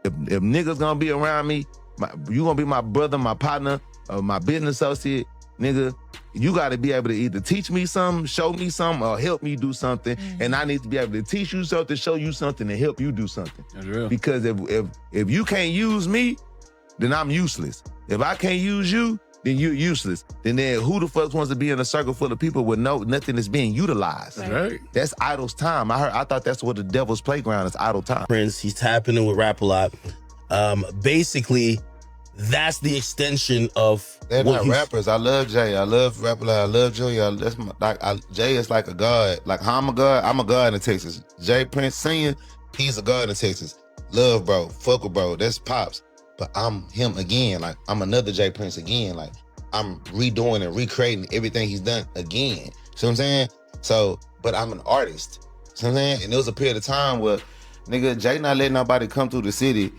If niggas gonna be around me, you gonna be my brother, my partner, my business associate, nigga, you gotta be able to either teach me something, show me something, or help me do something. And I need to be able to teach you something, show you something, and help you do something. That's real. Because if you can't use me, then I'm useless. If I can't use you, then you're useless. Then who the fuck wants to be in a circle full of people with nothing is being utilized? That's right. That's idle time. I thought that's what the devil's playground is, idle time. Prince, he's tapping in with Rap a Lot. Basically, that's the extension of they're not rappers. I love Jay. I love Rap a Lot. I love Joey. Jay is like a god. Like how I'm a god in Texas. Jay Prince singing, he's a god in Texas. Love bro, fuck with bro. That's Pops. But I'm him again. Like I'm another Jay Prince again. Like I'm redoing and recreating everything he's done again. See what I'm saying? So, but I'm an artist. See what I'm saying? And there was a period of time where nigga Jay not letting nobody come through the city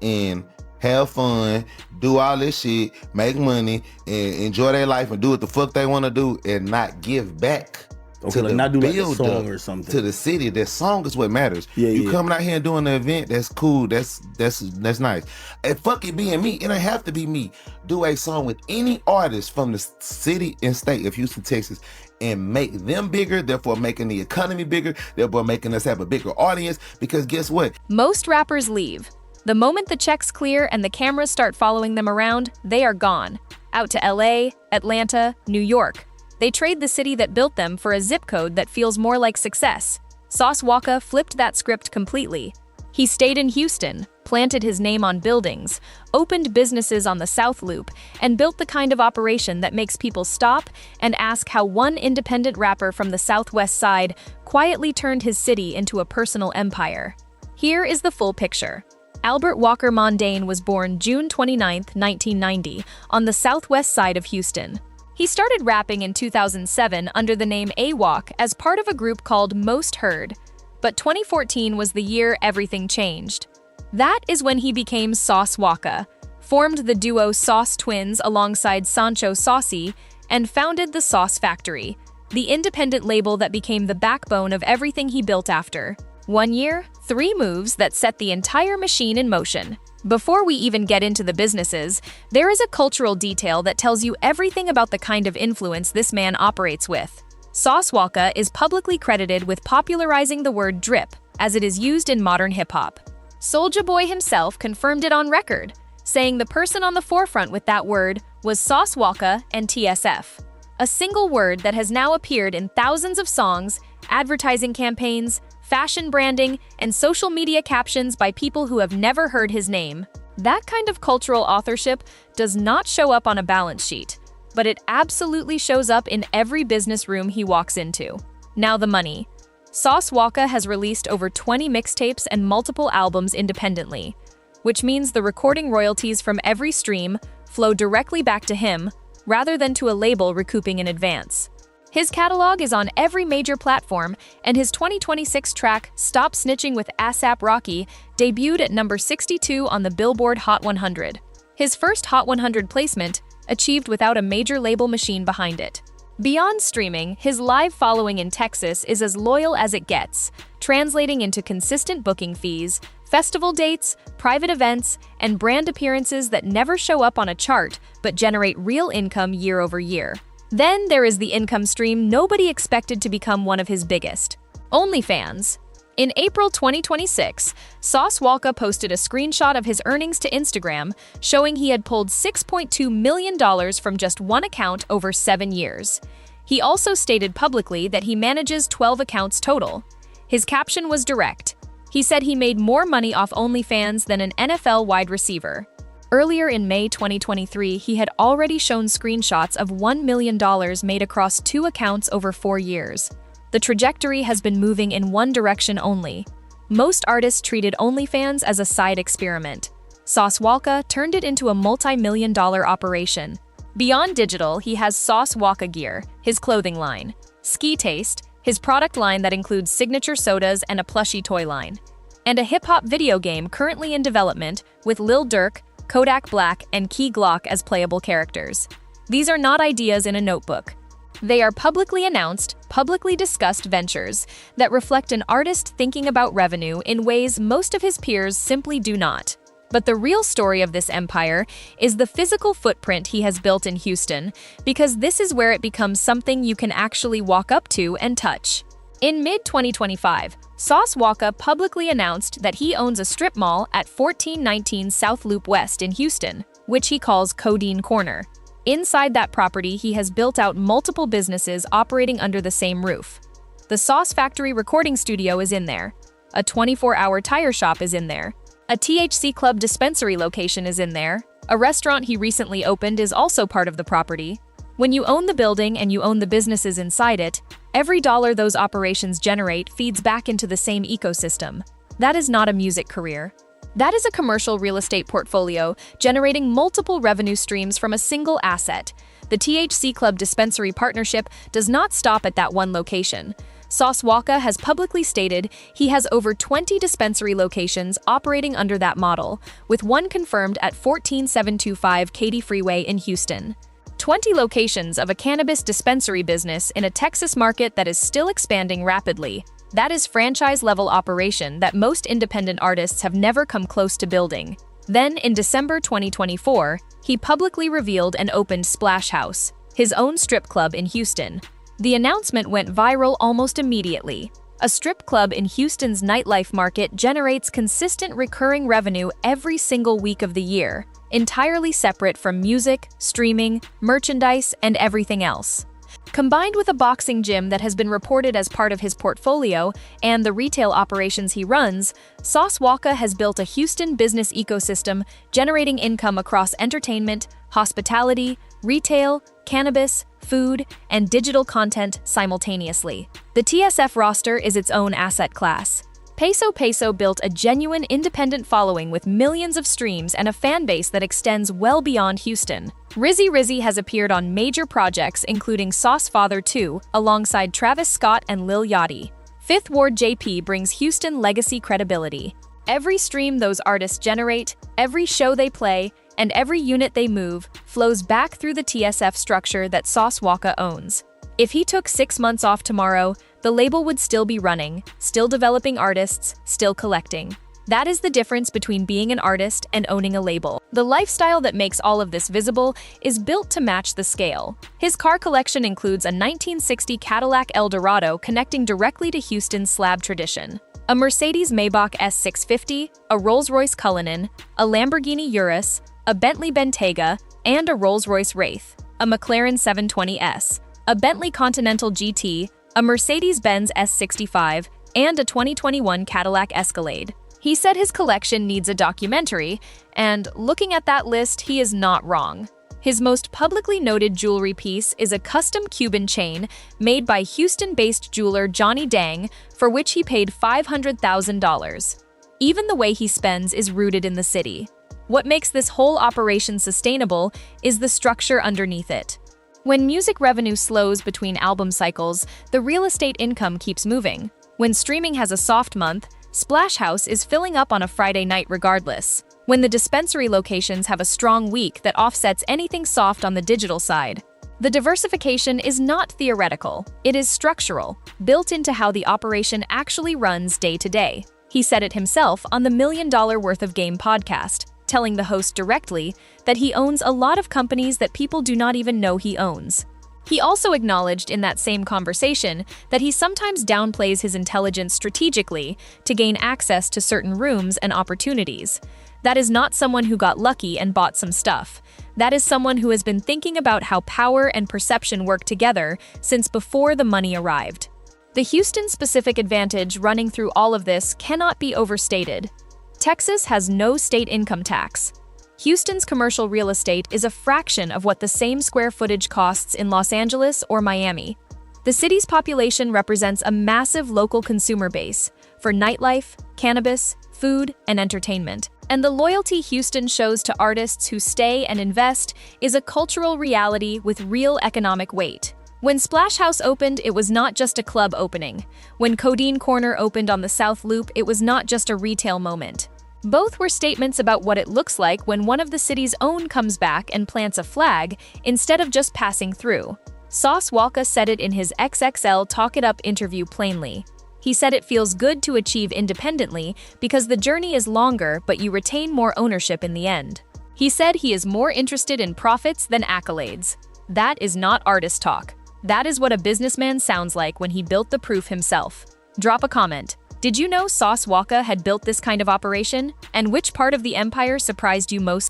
and have fun, do all this shit, make money, and enjoy their life and do what the fuck they want to do and not give back. Okay, like not do like a song or something. To the city. That song is what matters. You coming out here and doing the event, that's cool. That's nice. And fuck it being me. It don't have to be me. Do a song with any artist from the city and state of Houston, Texas, and make them bigger, therefore making the economy bigger, therefore making us have a bigger audience. Because guess what? Most rappers leave. The moment the checks clear and the cameras start following them around, they are gone. Out to LA, Atlanta, New York. They trade the city that built them for a zip code that feels more like success. Sauce Walka flipped that script completely. He stayed in Houston, planted his name on buildings, opened businesses on the South Loop, and built the kind of operation that makes people stop and ask how one independent rapper from the Southwest Side quietly turned his city into a personal empire. Here is the full picture. Albert Walker Mondane was born June 29, 1990, on the southwest side of Houston. He started rapping in 2007 under the name AWOC as part of a group called Most Heard. But 2014 was the year everything changed. That is when he became Sauce Walka, formed the duo Sauce Twins alongside Sancho Saucy, and founded the Sauce Factory, the independent label that became the backbone of everything he built after. 1 year, 3 moves that set the entire machine in motion. Before we even get into the businesses, there is a cultural detail that tells you everything about the kind of influence this man operates with. Sauce Walka is publicly credited with popularizing the word drip, as it is used in modern hip-hop. Soulja Boy himself confirmed it on record, saying the person on the forefront with that word was Sauce Walka and TSF. A single word that has now appeared in thousands of songs, advertising campaigns, fashion branding, and social media captions by people who have never heard his name. That kind of cultural authorship does not show up on a balance sheet, but it absolutely shows up in every business room he walks into. Now the money. Sauce Walka has released over 20 mixtapes and multiple albums independently, which means the recording royalties from every stream flow directly back to him, rather than to a label recouping in advance. His catalog is on every major platform, and his 2026 track, Stop Snitching with ASAP Rocky, debuted at number 62 on the Billboard Hot 100. His first Hot 100 placement, achieved without a major label machine behind it. Beyond streaming, his live following in Texas is as loyal as it gets, translating into consistent booking fees, festival dates, private events, and brand appearances that never show up on a chart but generate real income year over year. Then there is the income stream nobody expected to become one of his biggest: OnlyFans. In April 2026, Sauce Walka posted a screenshot of his earnings to Instagram, showing he had pulled $6.2 million from just one account over 7 years. He also stated publicly that he manages 12 accounts total. His caption was direct. He said he made more money off OnlyFans than an NFL wide receiver. Earlier in May 2023, he had already shown screenshots of $1 million made across 2 accounts over 4 years. The trajectory has been moving in one direction only. Most artists treated OnlyFans as a side experiment. Sauce Walka turned it into a multi-million-dollar operation. Beyond digital, he has Sauce Walka Gear, his clothing line; Ski Taste, his product line that includes signature sodas and a plushie toy line; and a hip-hop video game currently in development with Lil Durk, Kodak Black, and Key Glock as playable characters. These are not ideas in a notebook. They are publicly announced, publicly discussed ventures that reflect an artist thinking about revenue in ways most of his peers simply do not. But the real story of this empire is the physical footprint he has built in Houston, because this is where it becomes something you can actually walk up to and touch. In mid-2025, Sauce Walka publicly announced that he owns a strip mall at 1419 South Loop West in Houston, which he calls Codeine Corner. Inside that property, he has built out multiple businesses operating under the same roof. The Sauce Factory recording studio is in there. A 24-hour tire shop is in there. A THC Club dispensary location is in there. A restaurant he recently opened is also part of the property. When you own the building and you own the businesses inside it, every dollar those operations generate feeds back into the same ecosystem. That is not a music career. That is a commercial real estate portfolio generating multiple revenue streams from a single asset. The THC Club dispensary partnership does not stop at that one location. Sauce Walka has publicly stated he has over 20 dispensary locations operating under that model, with one confirmed at 14725 Katy Freeway in Houston. 20 locations of a cannabis dispensary business in a Texas market that is still expanding rapidly. That is franchise-level operation that most independent artists have never come close to building. Then, in December 2024, he publicly revealed and opened Splash House, his own strip club in Houston. The announcement went viral almost immediately. A strip club in Houston's nightlife market generates consistent recurring revenue every single week of the year, entirely separate from music, streaming, merchandise, and everything else. Combined with a boxing gym that has been reported as part of his portfolio and the retail operations he runs, Sauce Walka has built a Houston business ecosystem generating income across entertainment, hospitality, retail, cannabis, food, and digital content simultaneously. The TSF roster is its own asset class. Peso built a genuine independent following with millions of streams and a fan base that extends well beyond Houston. Rizzy has appeared on major projects including Sauce Father 2 alongside Travis Scott and Lil Yachty. Fifth Ward JP brings Houston legacy credibility. Every stream those artists generate, every show they play, and every unit they move flows back through the TSF structure that Sauce Walka owns. If he took 6 months off tomorrow, the label would still be running, still developing artists, still collecting. That is the difference between being an artist and owning a label. The lifestyle that makes all of this visible is built to match the scale. His car collection includes a 1960 Cadillac Eldorado connecting directly to Houston's slab tradition, a Mercedes-Maybach S650, a Rolls-Royce Cullinan, a Lamborghini Urus, a Bentley Bentayga, and a Rolls-Royce Wraith, a McLaren 720S, a Bentley Continental GT, a Mercedes-Benz S65, and a 2021 Cadillac Escalade. He said his collection needs a documentary, and looking at that list, he is not wrong. His most publicly noted jewelry piece is a custom Cuban chain made by Houston-based jeweler Johnny Dang, for which he paid $500,000. Even the way he spends is rooted in the city. What makes this whole operation sustainable is the structure underneath it. When music revenue slows between album cycles, the real estate income keeps moving. When streaming has a soft month, Splash House is filling up on a Friday night regardless. When the dispensary locations have a strong week that offsets anything soft on the digital side. The diversification is not theoretical, it is structural, built into how the operation actually runs day to day. He said it himself on the $1 Million Worth of Game podcast, telling the host directly that he owns a lot of companies that people do not even know he owns. He also acknowledged in that same conversation that he sometimes downplays his intelligence strategically to gain access to certain rooms and opportunities. That is not someone who got lucky and bought some stuff. That is someone who has been thinking about how power and perception work together since before the money arrived. The Houston-specific advantage running through all of this cannot be overstated. Texas has no state income tax. Houston's commercial real estate is a fraction of what the same square footage costs in Los Angeles or Miami. The city's population represents a massive local consumer base for nightlife, cannabis, food, and entertainment. And the loyalty Houston shows to artists who stay and invest is a cultural reality with real economic weight. When Splash House opened, it was not just a club opening. When Codeine Corner opened on the South Loop, it was not just a retail moment. Both were statements about what it looks like when one of the city's own comes back and plants a flag instead of just passing through. Sauce Walka said it in his XXL Talk It Up interview plainly. He said it feels good to achieve independently because the journey is longer, but you retain more ownership in the end. He said he is more interested in profits than accolades. That is not artist talk. That is what a businessman sounds like when he built the proof himself. Drop a comment. Did you know Sauce Walka had built this kind of operation? And which part of the empire surprised you most?